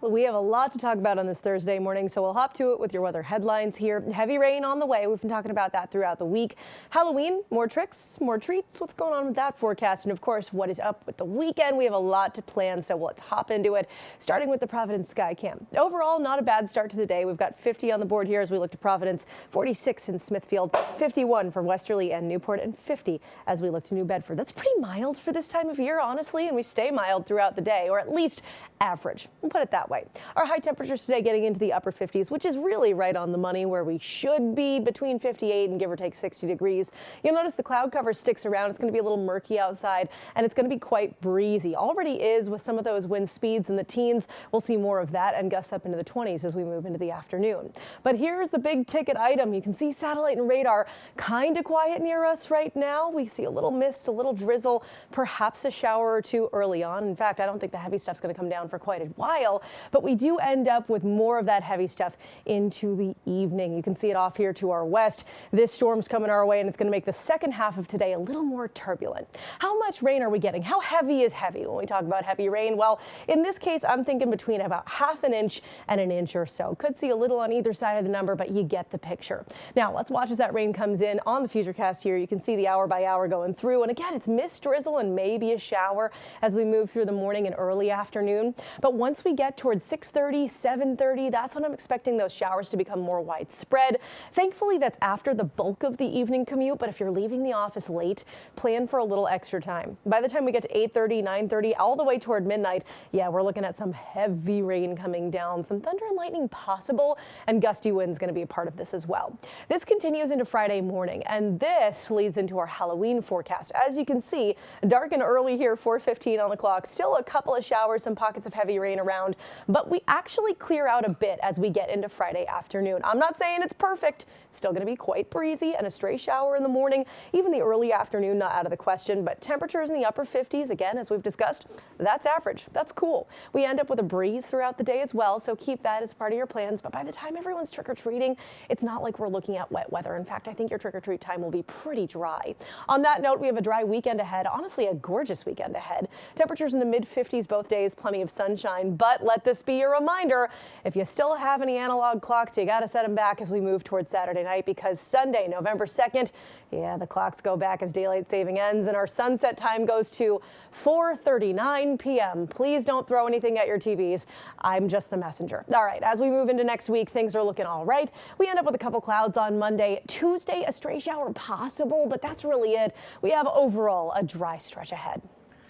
We have a lot to talk about on this Thursday morning, so we'll hop to it with your weather headlines here. Heavy rain on the way. We've been talking about that throughout the week. Halloween, more tricks, more treats. What's going on with that forecast? And of course, what is up with the weekend? We have a lot to plan, so let's hop into it, starting with the Providence Skycam. Overall, not a bad start to the day. We've got 50 on the board here as we look to Providence, 46 in Smithfield, 51 for Westerly and Newport, and 50 as we look to New Bedford. That's pretty mild for this time of year, honestly, and we stay mild throughout the day, or at least average. We'll put it that way. Our high temperatures today getting into the upper 50s, which is really right on the money where we should be, between 58 and give or take 60 degrees. You'll notice the cloud cover sticks around. It's going to be a little murky outside, and it's going to be quite breezy. Already is with some of those wind speeds in the teens. We'll see more of that and gusts up into the 20s as we move into the afternoon. But here's the big ticket item. You can see satellite and radar kind of quiet near us right now. We see a little mist, a little drizzle, perhaps a shower or two early on. In fact, I don't think the heavy stuff's going to come down for quite a while, but we do end up with more of that heavy stuff into the evening. You can see it off here to our west. This storm's coming our way, and it's going to make the second half of today a little more turbulent. How much rain are we getting? How heavy is heavy when we talk about heavy rain? Well, in this case, I'm thinking between about half an inch and an inch or so. Could see a little on either side of the number, but you get the picture. Now, let's watch as that rain comes in on the Futurecast here. You can see the hour by hour going through, and again, it's mist, drizzle, and maybe a shower as we move through the morning and early afternoon. But once we get towards 6:30, 7:30, that's when I'm expecting those showers to become more widespread. Thankfully, that's after the bulk of the evening commute, but if you're leaving the office late, plan for a little extra time. By the time we get to 8:30, 9:30, all the way toward midnight, yeah, we're looking at some heavy rain coming down, some thunder and lightning possible, and gusty winds going to be a part of this as well. This continues into Friday morning, and this leads into our Halloween forecast. As you can see, dark and early here, 4:15 on the clock, still a couple of showers, some pockets of heavy rain around, but we actually clear out a bit as we get into Friday afternoon. I'm not saying it's perfect. It's still going to be quite breezy and a stray shower in the morning, even the early afternoon, not out of the question, but temperatures in the upper 50s, again, as we've discussed, that's average. That's cool. We end up with a breeze throughout the day as well, so keep that as part of your plans, but by the time everyone's trick-or-treating, it's not like we're looking at wet weather. In fact, I think your trick-or-treat time will be pretty dry. On that note, we have a dry weekend ahead, honestly, a gorgeous weekend ahead. Temperatures in the mid-50s both days, plenty of sunshine, but let this be your reminder, if you still have any analog clocks, you got to set them back as we move towards Saturday night, because Sunday, November 2nd, yeah, the clocks go back as daylight saving ends, and our sunset time goes to 4:39 p.m. Please don't throw anything at your TVs. I'm just the messenger. All right, as we move into next week, things are looking all right. We end up with a couple clouds on Monday. Tuesday, a stray shower possible, but that's really it. We have overall a dry stretch ahead.